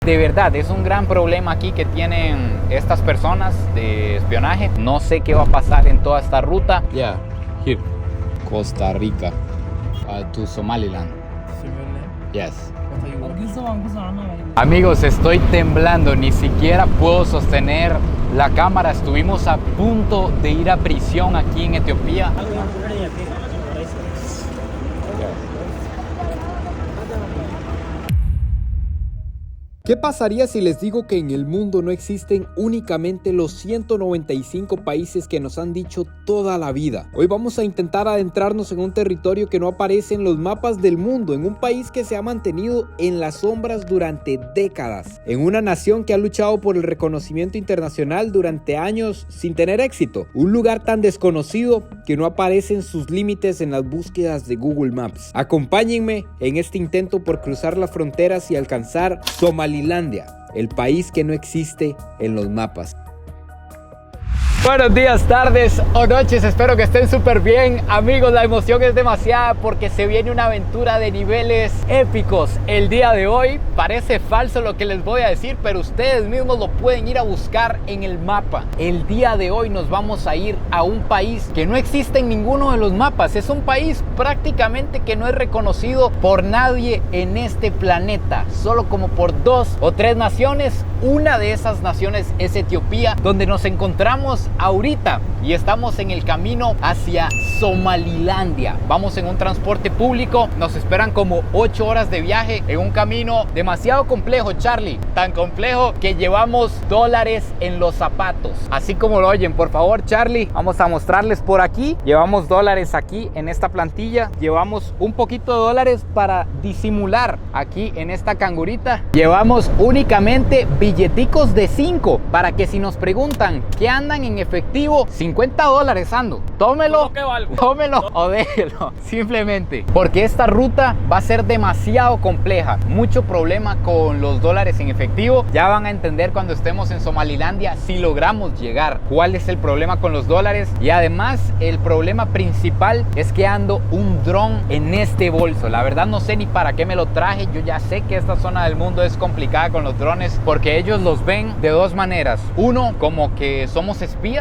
De verdad, es un gran problema aquí que tienen estas personas de espionaje. No sé qué va a pasar en toda esta ruta. Yeah, here. Costa Rica to Somaliland. Yes. Amigos, estoy temblando, ni siquiera puedo sostener la cámara. Estuvimos a punto de ir a prisión aquí en Etiopía. ¿Qué pasaría si les digo que en el mundo no existen únicamente los 195 países que nos han dicho toda la vida? Hoy vamos a intentar adentrarnos en un territorio que no aparece en los mapas del mundo, en un país que se ha mantenido en las sombras durante décadas, en una nación que ha luchado por el reconocimiento internacional durante años sin tener éxito, un lugar tan desconocido que no aparecen sus límites en las búsquedas de Google Maps. Acompáñenme en este intento por cruzar las fronteras y alcanzar Somalilandia, el país que no existe en los mapas. Buenos días, tardes o noches, espero que estén súper bien. Amigos, la emoción es demasiada porque se viene una aventura de niveles épicos. El día de hoy parece falso lo que les voy a decir, pero ustedes mismos lo pueden ir a buscar en el mapa. El día de hoy nos vamos a ir a un país que no existe en ninguno de los mapas. Es un país prácticamente que no es reconocido por nadie en este planeta, solo como por 2 o 3 naciones. Una de esas naciones es Etiopía, donde nos encontramos ahorita y estamos en el camino hacia Somalilandia. Vamos en un transporte público, nos esperan como 8 horas de viaje en un camino demasiado complejo, Charlie, tan complejo que llevamos dólares en los zapatos, así como lo oyen. Por favor, Charlie, vamos a mostrarles por aquí. Llevamos dólares aquí en esta plantilla, llevamos un poquito de dólares para disimular aquí en esta cangurita, llevamos únicamente billeticos de 5 para que si nos preguntan qué andan en efectivo, $50 ando. Tómelo, tómelo o déjelo, simplemente porque esta ruta va a ser demasiado compleja. Mucho problema con los dólares en efectivo. Ya van a entender cuando estemos en Somalilandia si logramos llegar cuál es el problema con los dólares. Y además el problema principal es que ando un dron en este bolso. La verdad no sé ni para qué me lo traje. Yo ya sé que esta zona del mundo es complicada con los drones porque ellos los ven de 2 maneras. Uno, como que somos espías,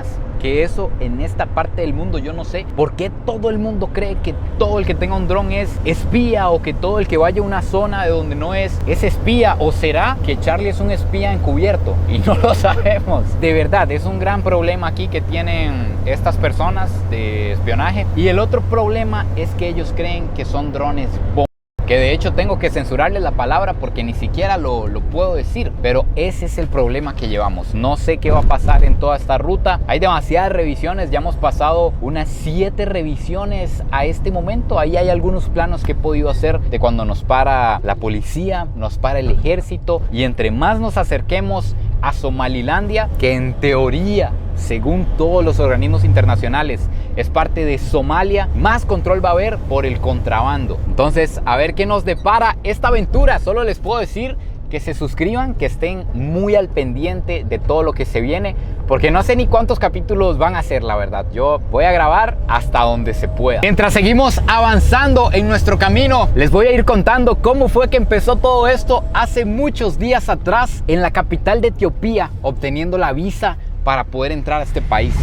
que eso en esta parte del mundo yo no sé por qué todo el mundo cree que todo el que tenga un dron es espía, o que todo el que vaya a una zona de donde no es espía. ¿O será que Charlie es un espía encubierto y no lo sabemos? De verdad, es un gran problema aquí que tienen estas personas de espionaje. Y el otro problema es que ellos creen que son drones bomba, que de hecho tengo que censurarles la palabra porque ni siquiera lo puedo decir, pero ese es el problema que llevamos. No sé qué va a pasar en toda esta ruta. Hay demasiadas revisiones, ya hemos pasado unas 7 revisiones a este momento. Ahí hay algunos planos que he podido hacer de cuando nos para la policía, nos para el ejército, y entre más nos acerquemos a Somalilandia, que en teoría, según todos los organismos internacionales, es parte de Somalia, más control va a haber por el contrabando. Entonces, a ver qué nos depara esta aventura. Solo les puedo decir que se suscriban, que estén muy al pendiente de todo lo que se viene, porque no sé ni cuántos capítulos van a ser, la verdad. Yo voy a grabar hasta donde se pueda. Mientras seguimos avanzando en nuestro camino, les voy a ir contando cómo fue que empezó todo esto hace muchos días atrás en la capital de Etiopía, obteniendo la visa para poder entrar a este país.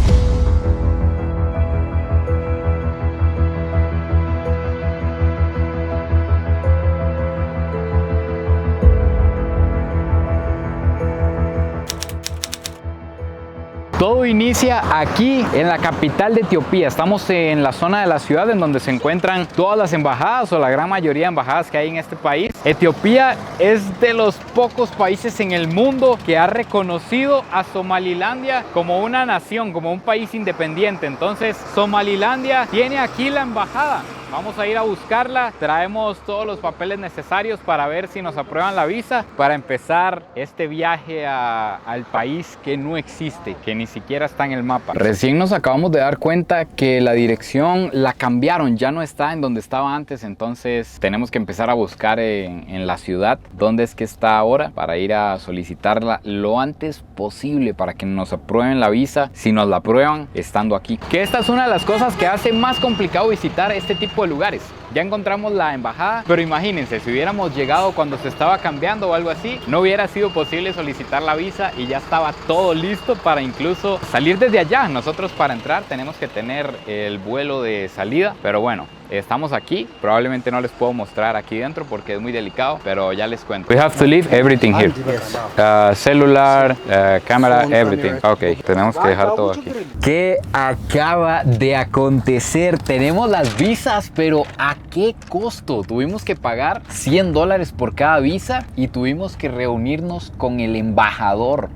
Todo inicia aquí en la capital de Etiopía. Estamos en la zona de la ciudad en donde se encuentran todas las embajadas, o la gran mayoría de embajadas que hay en este país. Etiopía es de los pocos países en el mundo que ha reconocido a Somalilandia como una nación, como un país independiente. Entonces, Somalilandia tiene aquí la embajada. Vamos a ir a buscarla, traemos todos los papeles necesarios para ver si nos aprueban la visa para empezar este viaje al país que no existe, que ni siquiera está en el mapa. Recién nos acabamos de dar cuenta que la dirección la cambiaron, ya no está en donde estaba antes, entonces tenemos que empezar a buscar en la ciudad dónde es que está ahora para ir a solicitarla lo antes posible para que nos aprueben la visa, si nos la aprueban estando aquí. Que esta es una de las cosas que hace más complicado visitar este tipo de lugares. ya encontramos la embajada, pero imagínense, si hubiéramos llegado cuando se estaba cambiando o algo así, no hubiera sido posible solicitar la visa y ya estaba todo listo para incluso salir desde allá. Nosotros para entrar tenemos que tener el vuelo de salida, pero bueno, estamos aquí. Probablemente no les puedo mostrar aquí dentro porque es muy delicado, pero ya les cuento. We have to leave everything here. Celular, cámara, everything. Ok, tenemos que dejar todo aquí. ¿Qué acaba de acontecer? Tenemos las visas, pero ¿a qué costo? Tuvimos que pagar $100 por cada visa y tuvimos que reunirnos con el embajador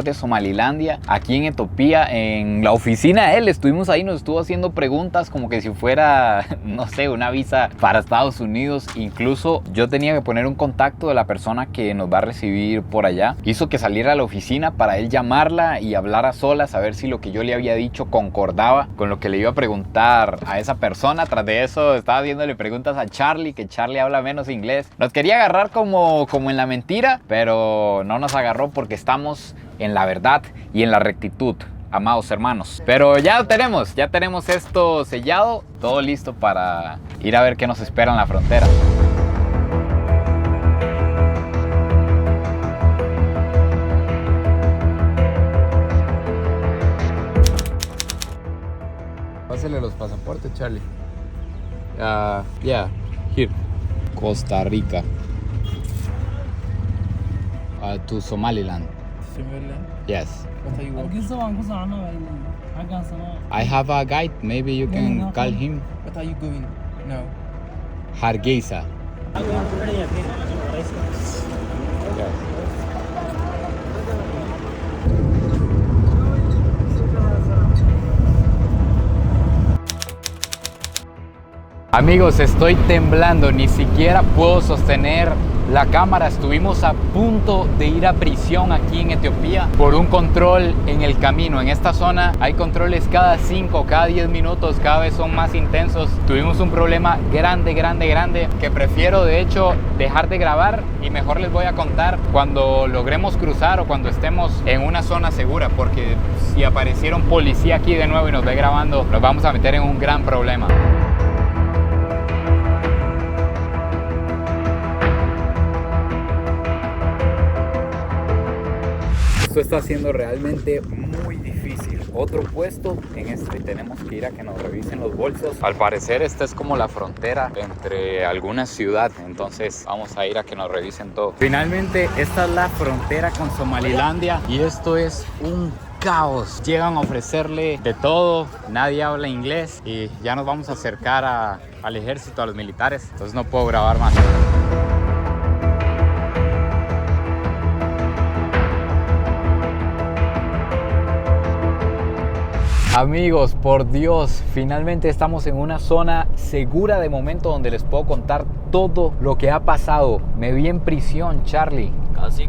de Somalilandia aquí en Etiopía, en la oficina de él. Estuvimos ahí, nos estuvo haciendo preguntas como que si fuera, no sé, una visa para Estados Unidos. Incluso yo tenía que poner un contacto de la persona que nos va a recibir por allá. Hizo que saliera a la oficina para él llamarla y hablar a solas, a ver si lo que yo le había dicho concordaba con lo que le iba a preguntar a esa persona. Tras de eso estaba haciéndole preguntas a Charlie, que Charlie habla menos inglés. Nos quería agarrar como en la mentira, pero no nos agarró porque estamos en la verdad y en la rectitud, amados hermanos. Pero ya tenemos esto sellado, todo listo para ir a ver qué nos espera en la frontera. Pásale los pasaportes, Charlie. Yeah, here. Costa Rica. To Somaliland. Somaliland? Yes. What are you working? I have a guide. Maybe you can call him. What are you going now? Hargeisa. Yes. Amigos, estoy temblando, ni siquiera puedo sostener la cámara. Estuvimos a punto de ir a prisión aquí en Etiopía por un control en el camino. En esta zona hay controles cada 5, cada 10 minutos, cada vez son más intensos. Tuvimos un problema grande que prefiero de hecho dejar de grabar y mejor les voy a contar cuando logremos cruzar o cuando estemos en una zona segura, porque si apareciera un policía aquí de nuevo y nos ve grabando, nos vamos a meter en un gran problema. Esto está siendo realmente muy difícil. Otro puesto en este, tenemos que ir a que nos revisen los bolsos. Al parecer esta es como la frontera entre alguna ciudad, entonces vamos a ir a que nos revisen todo. Finalmente esta es la frontera con Somalilandia y esto es un caos. Llegan a ofrecerle de todo, nadie habla inglés y ya nos vamos a acercar al ejército, a los militares, entonces no puedo grabar más. Amigos, por Dios, finalmente estamos en una zona segura de momento donde les puedo contar todo lo que ha pasado. Me vi en prisión, Charlie.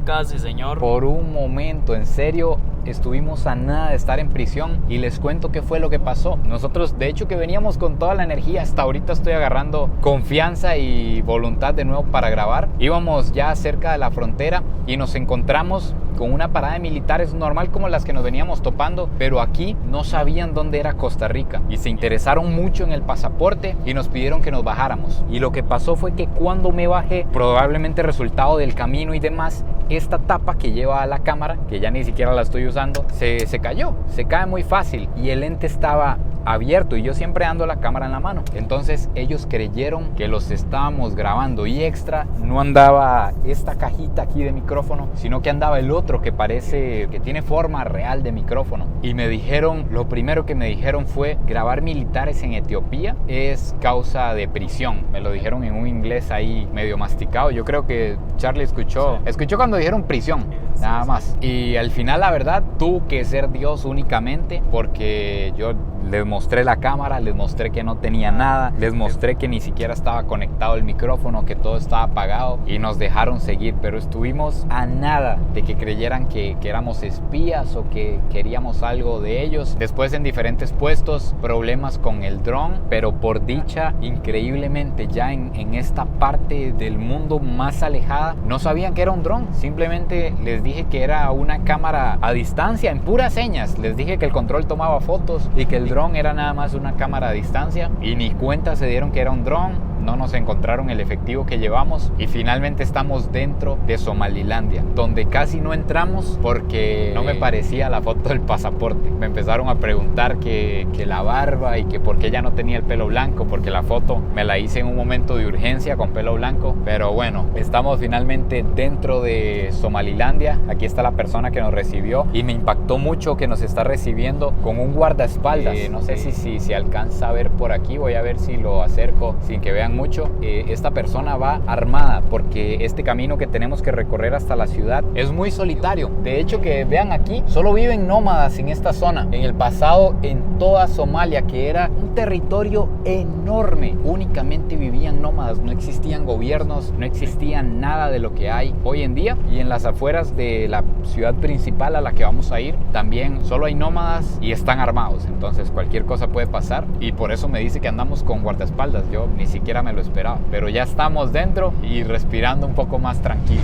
Casi, señor. Por un momento, en serio, estuvimos a nada de estar en prisión y les cuento qué fue lo que pasó. Nosotros, de hecho, que veníamos con toda la energía, hasta ahorita estoy agarrando confianza y voluntad de nuevo para grabar. Íbamos ya cerca de la frontera y nos encontramos con una parada de militares normal como las que nos veníamos topando, pero aquí no sabían dónde era Costa Rica y se interesaron mucho en el pasaporte y nos pidieron que nos bajáramos. Y lo que pasó fue que cuando me bajé, probablemente resultado del camino y demás, esta tapa que lleva a la cámara, que ya ni siquiera la estoy usando, se cayó, se cae muy fácil y el lente estaba abierto y yo siempre ando la cámara en la mano. Entonces ellos creyeron que los estábamos grabando y extra no andaba esta cajita aquí de micrófono, sino que andaba el otro que parece que tiene forma real de micrófono. Y me dijeron, lo primero que me dijeron fue: grabar militares en Etiopía es causa de prisión. Me lo dijeron en un inglés ahí medio masticado. Yo creo que Charlie escuchó cuando dijeron prisión, nada más. Y al final la verdad tuvo que ser Dios únicamente, porque yo les mostré la cámara, les mostré que no tenía nada, les mostré que ni siquiera estaba conectado el micrófono, que todo estaba apagado y nos dejaron seguir. Pero estuvimos a nada de que creyeran que éramos espías o que queríamos algo de ellos. Después en diferentes puestos, problemas con el dron, pero por dicha, increíblemente ya en esta parte del mundo más alejada, no sabían que era un dron. Simplemente les dije que era una cámara a distancia, en puras señas. Les dije que el control tomaba fotos y que el dron era nada más una cámara a distancia. Y ni cuenta se dieron que era un dron. No nos encontraron el efectivo que llevamos y finalmente estamos dentro de Somalilandia, donde casi no entramos porque no me parecía la foto del pasaporte. Me empezaron a preguntar que la barba y que por qué ya no tenía el pelo blanco, porque la foto me la hice en un momento de urgencia con pelo blanco. Pero bueno, estamos finalmente dentro de Somalilandia. Aquí está la persona que nos recibió y me impactó mucho que nos está recibiendo con un guardaespaldas. No sé si se alcanza a ver por aquí, voy a ver si lo acerco sin que vean mucho. Esta persona va armada porque este camino que tenemos que recorrer hasta la ciudad es muy solitario. De hecho, que vean aquí, solo viven nómadas en esta zona. En el pasado, en toda Somalia, que era un territorio enorme, únicamente vivían nómadas. No existían gobiernos, no existía nada de lo que hay hoy en día. Y en las afueras de la ciudad principal a la que vamos a ir, también solo hay nómadas y están armados. Entonces cualquier cosa puede pasar y por eso me dice que andamos con guardaespaldas. Yo ni siquiera me lo esperaba, pero ya estamos dentro y respirando un poco más tranquilo.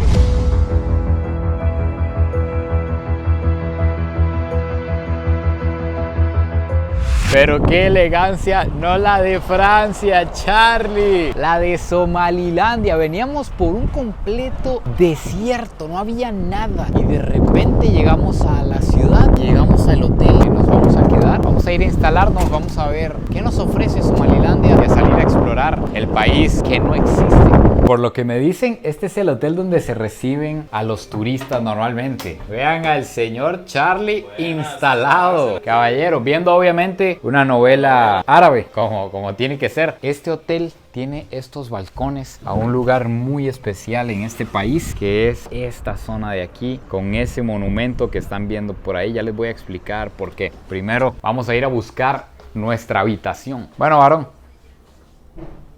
Pero qué elegancia, no la de Francia, Charlie, la de Somalilandia. Veníamos por un completo desierto, no había nada. Y de repente llegamos a la ciudad, llegamos al hotel y nos vamos a quedar. Vamos a ir a instalarnos, vamos a ver qué nos ofrece Somalilandia y a salir a explorar el país que no existe. Por lo que me dicen, este es el hotel donde se reciben a los turistas normalmente. Vean al señor Charlie instalado. Caballero, viendo obviamente una novela árabe, como tiene que ser. Este hotel tiene estos balcones a un lugar muy especial en este país, que es esta zona de aquí, con ese monumento que están viendo por ahí. Ya les voy a explicar por qué. Primero vamos a ir a buscar nuestra habitación. Bueno, varón,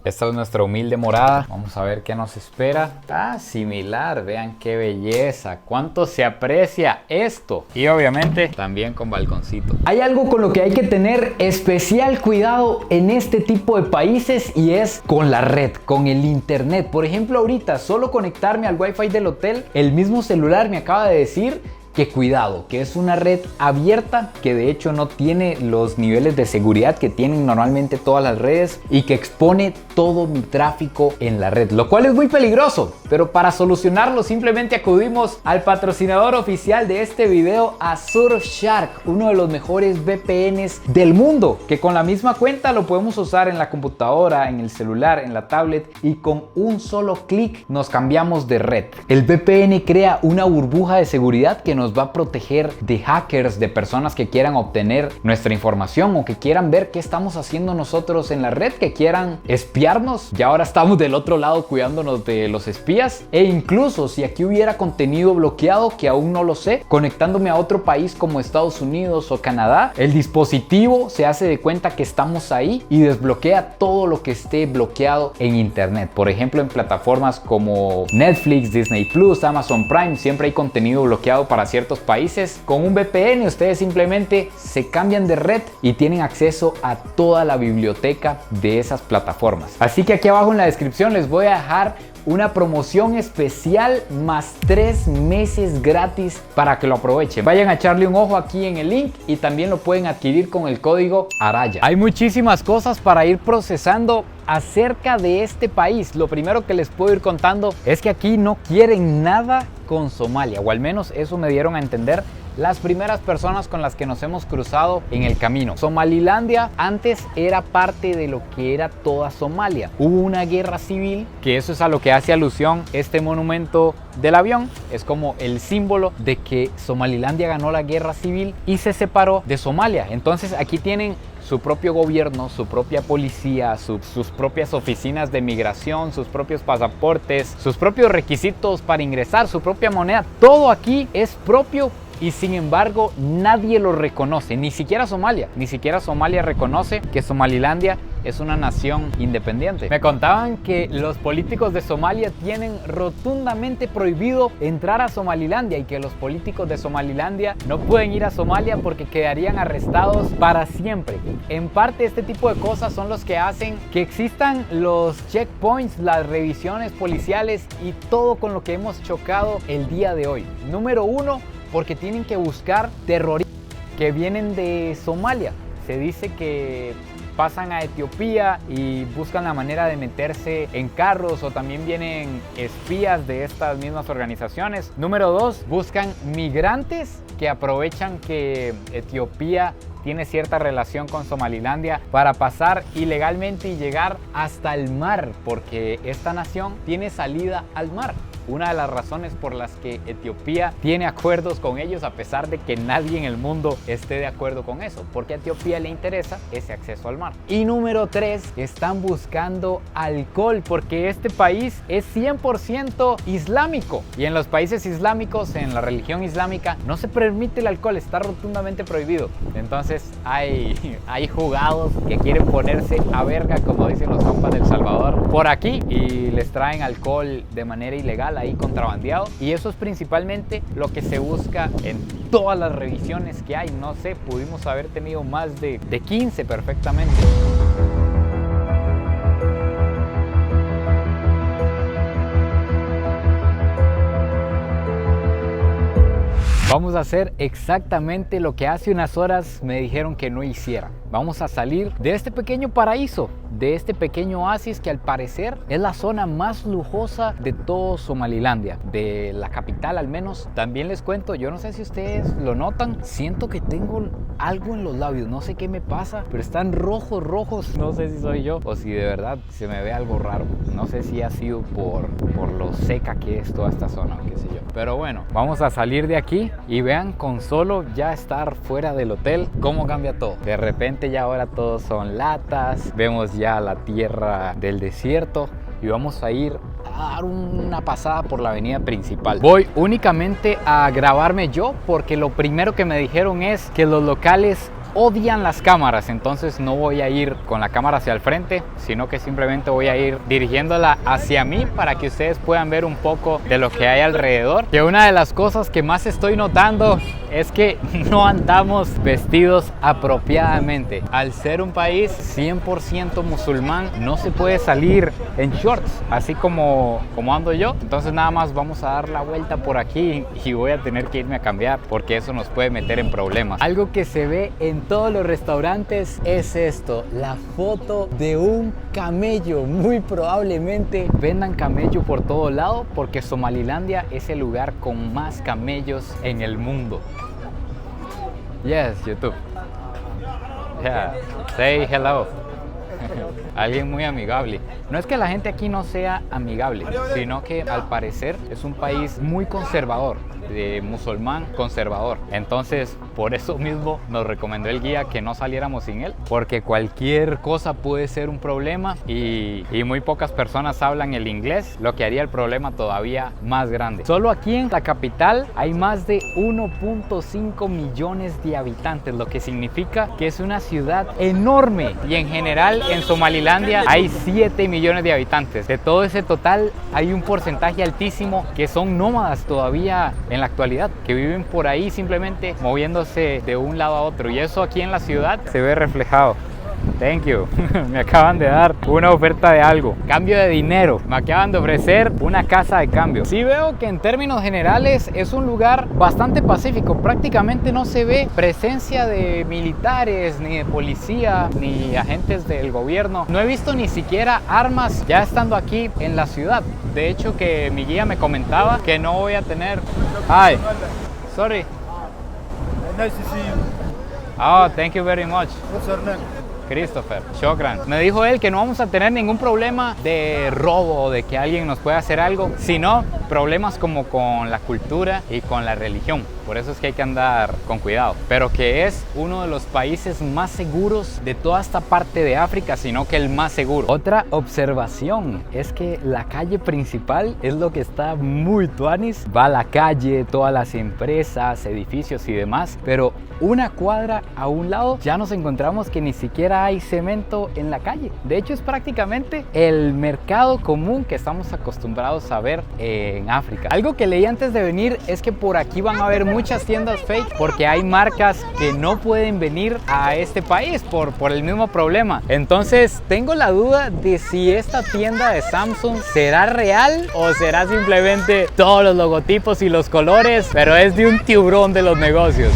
esta es nuestra humilde morada. Vamos a ver qué nos espera. Similar, vean qué belleza, cuánto se aprecia esto. Y obviamente también con balconcito. Hay algo con lo que hay que tener especial cuidado en este tipo de países y es con la red, con el internet. Por ejemplo, ahorita solo conectarme al wifi del hotel, el mismo celular me acaba de decir que cuidado, que es una red abierta, que de hecho no tiene los niveles de seguridad que tienen normalmente todas las redes y que expone todo mi tráfico en la red, lo cual es muy peligroso. Pero para solucionarlo simplemente acudimos al patrocinador oficial de este video, a Surfshark, uno de los mejores VPNs del mundo, que con la misma cuenta lo podemos usar en la computadora, en el celular, en la tablet, y con un solo clic nos cambiamos de red. El VPN crea una burbuja de seguridad que nos va a proteger de hackers, de personas que quieran obtener nuestra información o que quieran ver qué estamos haciendo nosotros en la red, que quieran espiarnos. Y ahora estamos del otro lado cuidándonos de los espías, e incluso si aquí hubiera contenido bloqueado, que aún no lo sé, conectándome a otro país como Estados Unidos o Canadá, el dispositivo se hace de cuenta que estamos ahí y desbloquea todo lo que esté bloqueado en internet. Por ejemplo, en plataformas como Netflix, Disney Plus, Amazon Prime, siempre hay contenido bloqueado para ciertos países. Con un VPN ustedes simplemente se cambian de red y tienen acceso a toda la biblioteca de esas plataformas. Así que aquí abajo en la descripción les voy a dejar una promoción especial más 3 meses gratis para que lo aprovechen. Vayan a echarle un ojo aquí en el link y también lo pueden adquirir con el código ARAYA. Hay muchísimas cosas para ir procesando acerca de este país. Lo primero que les puedo ir contando es que aquí no quieren nada con Somalia, o al menos eso me dieron a entender las primeras personas con las que nos hemos cruzado en el camino. Somalilandia antes era parte de lo que era toda Somalia. Hubo una guerra civil, que eso es a lo que hace alusión este monumento del avión. Es como el símbolo de que Somalilandia ganó la guerra civil y se separó de Somalia. Entonces aquí tienen su propio gobierno, su propia policía, sus propias oficinas de migración, sus propios pasaportes, sus propios requisitos para ingresar, su propia moneda. Todo aquí es propio. Y sin embargo nadie lo reconoce, ni siquiera Somalia reconoce que Somalilandia es una nación independiente. Me contaban que los políticos de Somalia tienen rotundamente prohibido entrar a Somalilandia y que los políticos de Somalilandia no pueden ir a Somalia porque quedarían arrestados para siempre. En parte este tipo de cosas son los que hacen que existan los checkpoints, las revisiones policiales y todo con lo que hemos chocado el día de hoy. Número uno, porque tienen que buscar terroristas que vienen de Somalia. Se dice que pasan a Etiopía y buscan la manera de meterse en carros, o también vienen espías de estas mismas organizaciones. Número dos, buscan migrantes que aprovechan que Etiopía tiene cierta relación con Somalilandia para pasar ilegalmente y llegar hasta el mar, porque esta nación tiene salida al mar. Una de las razones por las que Etiopía tiene acuerdos con ellos, a pesar de que nadie en el mundo esté de acuerdo con eso, porque a Etiopía le interesa ese acceso al mar. Y número 3, están buscando alcohol, porque este país es 100% islámico, y en los países islámicos, en la religión islámica, no se permite el alcohol, está rotundamente prohibido. Entonces hay jugados que quieren ponerse a verga, como dicen los compas del Salvador, por aquí, y les traen alcohol de manera ilegal, ahí contrabandeado, y eso es principalmente lo que se busca en todas las revisiones que hay. No sé, pudimos haber tenido más de 15 perfectamente. Vamos a hacer exactamente lo que hace unas horas me dijeron que no hiciera. Vamos a salir de este pequeño paraíso, de este pequeño oasis que al parecer es la zona más lujosa de todo Somalilandia, de la capital al menos. También les cuento, yo no sé si ustedes lo notan, siento que tengo algo en los labios, no sé qué me pasa, pero están rojos, no sé si soy yo o si de verdad se me ve algo raro. No sé si ha sido por lo seca que es toda esta zona, qué sé yo. Pero bueno, vamos a salir de aquí y vean, con solo ya estar fuera del hotel, cómo cambia todo. De repente ya ahora todos son latas, vemos ya la tierra del desierto y vamos a ir a dar una pasada por la avenida principal. Voy únicamente a grabarme yo, porque lo primero que me dijeron es que los locales odian las cámaras, entonces no voy a ir con la cámara hacia el frente, sino que simplemente voy a ir dirigiéndola hacia mí para que ustedes puedan ver un poco de lo que hay alrededor. Que una de las cosas que más estoy notando es que no andamos vestidos apropiadamente. Al ser un país 100% musulmán, no se puede salir en shorts, así como ando yo. Entonces nada más vamos a dar la vuelta por aquí y voy a tener que irme a cambiar, porque eso nos puede meter en problemas. Algo que se ve en todos los restaurantes es esto, la foto de un camello. Muy probablemente vendan camello por todo lado, porque Somalilandia es el lugar con más camellos en el mundo. Yes, YouTube. Yeah, say hello. Alguien muy amigable. No es que la gente aquí no sea amigable, sino que al parecer es un país muy conservador, de musulmán conservador. Entonces, por eso mismo nos recomendó el guía que no saliéramos sin él, porque cualquier cosa puede ser un problema y muy pocas personas hablan el inglés, lo que haría el problema todavía más grande. Solo aquí en la capital hay más de 1.5 millones de habitantes, lo que significa que es una ciudad enorme, y en general en Somalilandia hay 7 millones de habitantes. De todo ese total hay un porcentaje altísimo que son nómadas todavía en la actualidad, que viven por ahí simplemente moviéndose de un lado a otro, y eso aquí en la ciudad se ve reflejado. Thank you. Me acaban de dar una oferta de algo, cambio de dinero. Me acaban de ofrecer una casa de cambio. Sí veo que en términos generales es un lugar bastante pacífico. Prácticamente no se ve presencia de militares, ni de policía, ni agentes del gobierno. No he visto ni siquiera armas ya estando aquí en la ciudad. De hecho, que mi guía me comentaba que no voy a tener... Hi. Sorry. Nice to see you. Oh, thank you very much. What's your name? Christopher, shukran. Me dijo él que no vamos a tener ningún problema de robo o de que alguien nos pueda hacer algo, sino problemas como con la cultura y con la religión. Por eso es que hay que andar con cuidado. Pero que es uno de los países más seguros de toda esta parte de África, sino que el más seguro. Otra observación es que la calle principal es lo que está muy tuanis. Va a la calle, todas las empresas, edificios y demás, pero una cuadra a un lado ya nos encontramos que ni siquiera hay cemento en la calle. De hecho, es prácticamente el mercado común que estamos acostumbrados a ver en África. Algo que leí antes de venir es que por aquí van a haber muchas tiendas fake porque hay marcas que no pueden venir a este país por el mismo problema. Entonces tengo la duda de si esta tienda de Samsung será real o será simplemente todos los logotipos y los colores, pero es de un tiburón de los negocios.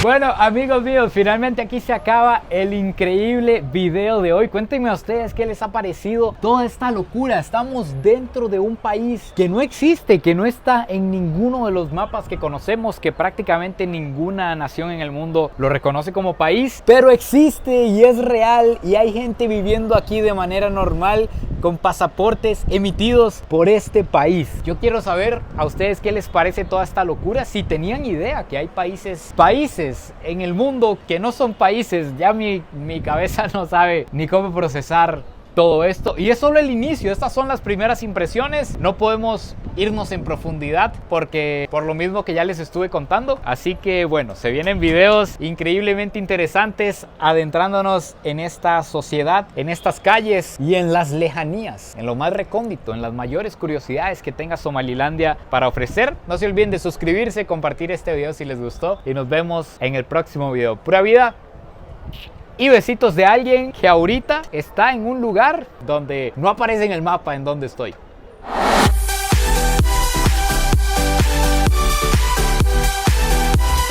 Bueno, amigos míos, finalmente aquí se acaba el increíble video de hoy. Cuéntenme a ustedes qué les ha parecido toda esta locura. Estamos dentro de un país que no existe, que no está en ninguno de los mapas que conocemos, que prácticamente ninguna nación en el mundo lo reconoce como país, pero existe y es real y hay gente viviendo aquí de manera normal con pasaportes emitidos por este país. Yo quiero saber a ustedes qué les parece toda esta locura, si tenían idea que hay países en el mundo que no son países. Ya mi cabeza no sabe ni cómo procesar todo esto. Y es solo el inicio, estas son las primeras impresiones. No podemos irnos en profundidad porque por lo mismo que ya les estuve contando. Así que bueno, se vienen videos increíblemente interesantes adentrándonos en esta sociedad, en estas calles y en las lejanías, en lo más recóndito, en las mayores curiosidades que tenga Somalilandia para ofrecer. No se olviden de suscribirse, compartir este video si les gustó y nos vemos en el próximo video. Pura vida y besitos de alguien que ahorita está en un lugar donde no aparece en el mapa en donde estoy.